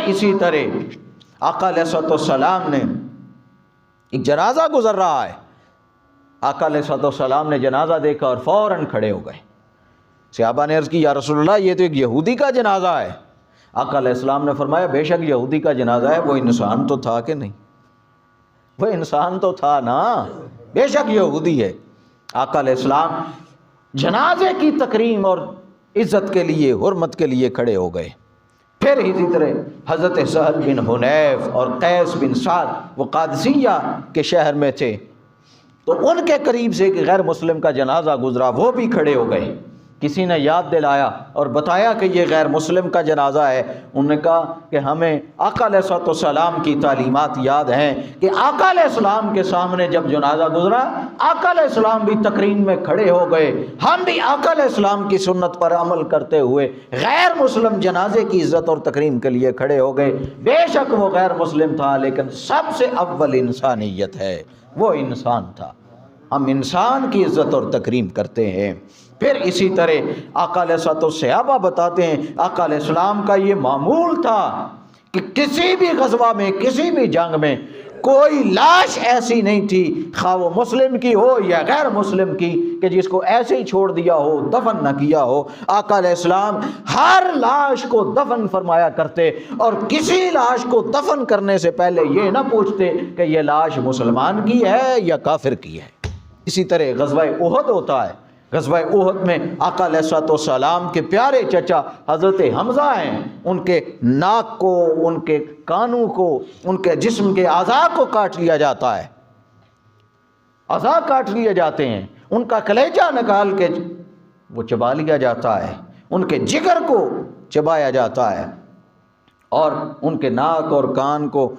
اسی طرح آقا علیہ الصلوۃ والسلام نے ایک جنازہ گزر رہا ہے، آقا علیہ الصلوۃ والسلام نے جنازہ دیکھا اور فوراً کھڑے ہو گئے۔ صحابہ نے عرض کی یا رسول اللہ یہ تو ایک یہودی کا جنازہ ہے۔ آقا علیہ السلام نے فرمایا بے شک یہودی کا جنازہ ہے، وہ انسان تو تھا کہ نہیں؟ وہ انسان تو تھا نا، بے شک یہودی ہے۔ آقا علیہ السلام جنازے کی تکریم اور عزت کے لیے، حرمت کے لیے کھڑے ہو گئے۔ پھر اسی طرح حضرت سہل بن حنیف اور قیس بن سعد، وہ قادسیہ کے شہر میں تھے، تو ان کے قریب سے ایک غیر مسلم کا جنازہ گزرا، وہ بھی کھڑے ہو گئے۔ کسی نے یاد دلایا اور بتایا کہ یہ غیر مسلم کا جنازہ ہے۔ انہوں نے کہا کہ ہمیں آقا علیہ الصلوۃ والسلام کی تعلیمات یاد ہیں کہ آقا علیہ السلام کے سامنے جب جنازہ گزرا، آقا علیہ السلام بھی تقریم میں کھڑے ہو گئے۔ ہم بھی آقا علیہ السلام کی سنت پر عمل کرتے ہوئے غیر مسلم جنازے کی عزت اور تکریم کے لیے کھڑے ہو گئے۔ بے شک وہ غیر مسلم تھا، لیکن سب سے اول انسانیت ہے، وہ انسان تھا۔ ہم انسان کی عزت اور تکریم کرتے ہیں۔ پھر اسی طرح آقا علیہ الصلوۃ والسلام بتاتے ہیں آقا علیہ السلام کا یہ معمول تھا کہ کسی بھی غزوہ میں، کسی بھی جنگ میں کوئی لاش ایسی نہیں تھی، خواہ وہ مسلم کی ہو یا غیر مسلم کی، کہ جس کو ایسے ہی چھوڑ دیا ہو، دفن نہ کیا ہو۔ آقا علیہ السلام ہر لاش کو دفن فرمایا کرتے، اور کسی لاش کو دفن کرنے سے پہلے یہ نہ پوچھتے کہ یہ لاش مسلمان کی ہے یا کافر کی ہے۔ اسی طرح غزوہ احد ہوتا ہے۔ غزوہ احد میں آقا علیہ الصلوۃ والسلام کے پیارے چچا حضرت حمزہ ہیں، ان کے ناک کو، ان کے کانوں کو، ان کے جسم کے اعضاء کو کاٹ لیا جاتا ہے، اعضاء کاٹ لیے جاتے ہیں، ان کا کلیجہ نکال کے وہ چبا لیا جاتا ہے، ان کے جگر کو چبایا جاتا ہے، اور ان کے ناک اور کان کو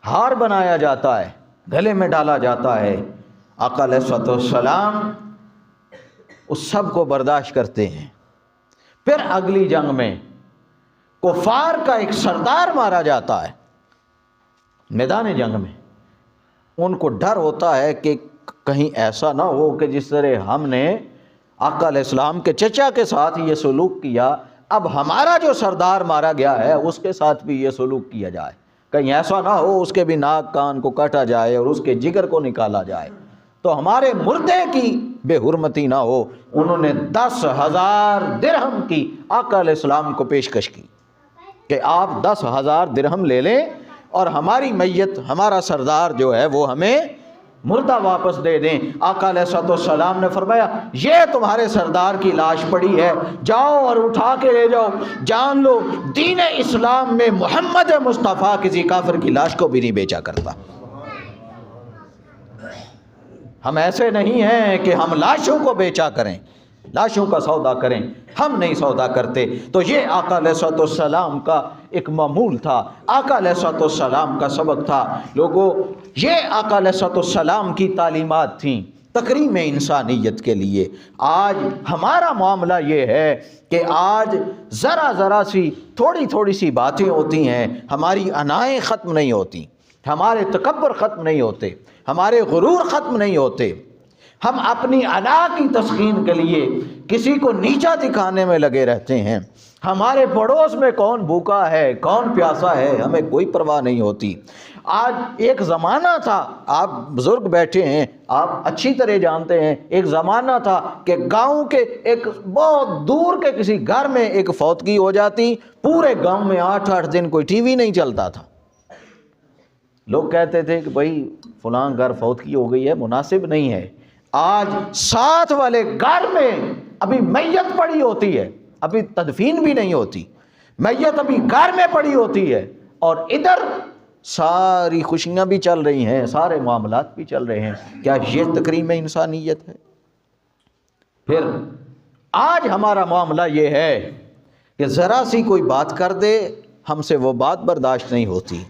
ہار بنایا جاتا ہے، گلے میں ڈالا جاتا ہے۔ آقا علیہ الصلوۃ والسلام اس سب کو برداشت کرتے ہیں۔ پھر اگلی جنگ میں کفار کا ایک سردار مارا جاتا ہے میدان جنگ میں۔ ان کو ڈر ہوتا ہے کہ کہیں ایسا نہ ہو کہ جس طرح ہم نے آقا علیہ السلام کے چچا کے ساتھ یہ سلوک کیا، اب ہمارا جو سردار مارا گیا ہے اس کے ساتھ بھی یہ سلوک کیا جائے، کہیں ایسا نہ ہو اس کے بھی ناک کان کو کاٹا جائے اور اس کے جگر کو نکالا جائے، تو ہمارے مردے کی بے حرمتی نہ ہو۔ انہوں نے 10,000 درہم کی آقا علیہ السلام کو پیشکش کی کہ آپ 10,000 درہم لے لیں اور ہماری میت، ہمارا سردار جو ہے وہ ہمیں مردہ واپس دے دیں۔ آقا علیہ الصلوۃ والسلام نے فرمایا یہ تمہارے سردار کی لاش پڑی ہے، جاؤ اور اٹھا کے لے جاؤ، جان لو دین اسلام میں محمد مصطفیٰ کسی کافر کی لاش کو بھی نہیں بیچا کرتا۔ ہم ایسے نہیں ہیں کہ ہم لاشوں کو بیچا کریں، لاشوں کا سودا کریں، ہم نہیں سودا کرتے۔ تو یہ آقا علیہ الصلوۃ والسلام کا ایک معمول تھا، آقا علیہ الصلوۃ والسلام کا سبق تھا۔ لوگوں، یہ آقا علیہ الصلوۃ والسلام کی تعلیمات تھیں تکریم انسانیت کے لیے۔ آج ہمارا معاملہ یہ ہے کہ آج ذرا سی تھوڑی سی باتیں ہوتی ہیں، ہماری انائیں ختم نہیں ہوتی، ہمارے تکبر ختم نہیں ہوتے، ہمارے غرور ختم نہیں ہوتے، ہم اپنی انا کی تسکین کے لیے کسی کو نیچا دکھانے میں لگے رہتے ہیں۔ ہمارے پڑوس میں کون بھوکا ہے، کون پیاسا ہے، ہمیں کوئی پرواہ نہیں ہوتی۔ آج ایک زمانہ تھا، آپ بزرگ بیٹھے ہیں، آپ اچھی طرح جانتے ہیں، ایک زمانہ تھا کہ گاؤں کے ایک بہت دور کے کسی گھر میں ایک فوتگی ہو جاتی، پورے گاؤں میں 8 دن کوئی ٹی وی نہیں چلتا تھا۔ لوگ کہتے تھے کہ بھائی فلاں گھر فوتگی ہو گئی ہے، مناسب نہیں ہے۔ آج ساتھ والے گھر میں ابھی میت پڑی ہوتی ہے، ابھی تدفین بھی نہیں ہوتی، میت ابھی گھر میں پڑی ہوتی ہے، اور ادھر ساری خوشیاں بھی چل رہی ہیں، سارے معاملات بھی چل رہے ہیں۔ کیا یہ تکریم انسانیت ہے؟ پھر آج ہمارا معاملہ یہ ہے کہ ذرا سی کوئی بات کر دے، ہم سے وہ بات برداشت نہیں ہوتی۔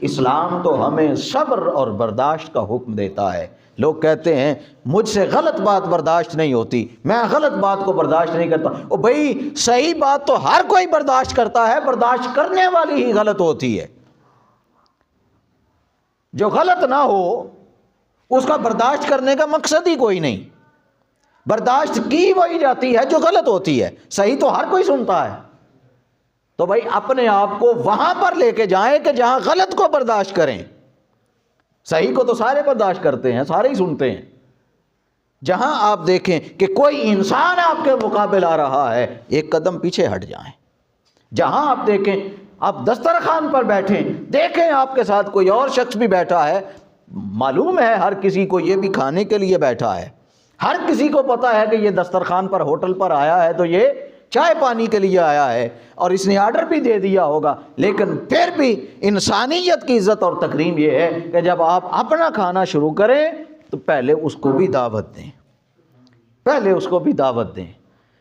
اسلام تو ہمیں صبر اور برداشت کا حکم دیتا ہے۔ لوگ کہتے ہیں مجھ سے غلط بات برداشت نہیں ہوتی، میں غلط بات کو برداشت نہیں کرتا۔ او بھائی صحیح بات تو ہر کوئی برداشت کرتا ہے، برداشت کرنے والی ہی غلط ہوتی ہے۔ جو غلط نہ ہو اس کا برداشت کرنے کا مقصد ہی کوئی نہیں، برداشت کی وہی جاتی ہے جو غلط ہوتی ہے، صحیح تو ہر کوئی سنتا ہے۔ تو بھائی اپنے آپ کو وہاں پر لے کے جائیں کہ جہاں غلط کو برداشت کریں. صحیح کو تو سارے برداشت کرتے ہیں، سارے ہی سنتے ہیں. جہاں آپ دیکھیں کہ کوئی انسان آپ کے مقابل آ رہا ہے، ایک قدم پیچھے ہٹ جائیں. جہاں آپ دیکھیں، آپ دسترخوان پر بیٹھیں، دیکھیں آپ کے ساتھ کوئی اور شخص بھی بیٹھا ہے، معلوم ہے ہر کسی کو یہ بھی کھانے کے لیے بیٹھا ہے، ہر کسی کو پتا ہے کہ یہ دسترخوان پر ہوٹل پر آیا ہے تو یہ چائے پانی کے لیے آیا ہے اور اس نے آرڈر بھی دے دیا ہوگا. لیکن پھر بھی انسانیت کی عزت اور تکریم یہ ہے کہ جب آپ اپنا کھانا شروع کریں تو پہلے اس کو بھی دعوت دیں، پہلے اس کو بھی دعوت دیں.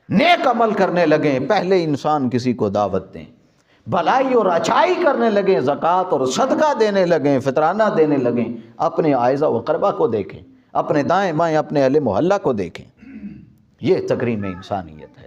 نیک عمل کرنے لگیں، پہلے انسان کسی کو دعوت دیں. بھلائی اور اچھائی کرنے لگیں، زکوٰۃ اور صدقہ دینے لگیں، فطرانہ دینے لگیں. اپنے اعزا و اقربا کو دیکھیں، اپنے دائیں بائیں اپنے اہل محلہ کو دیکھیں. یہ تکریم انسانیت ہے.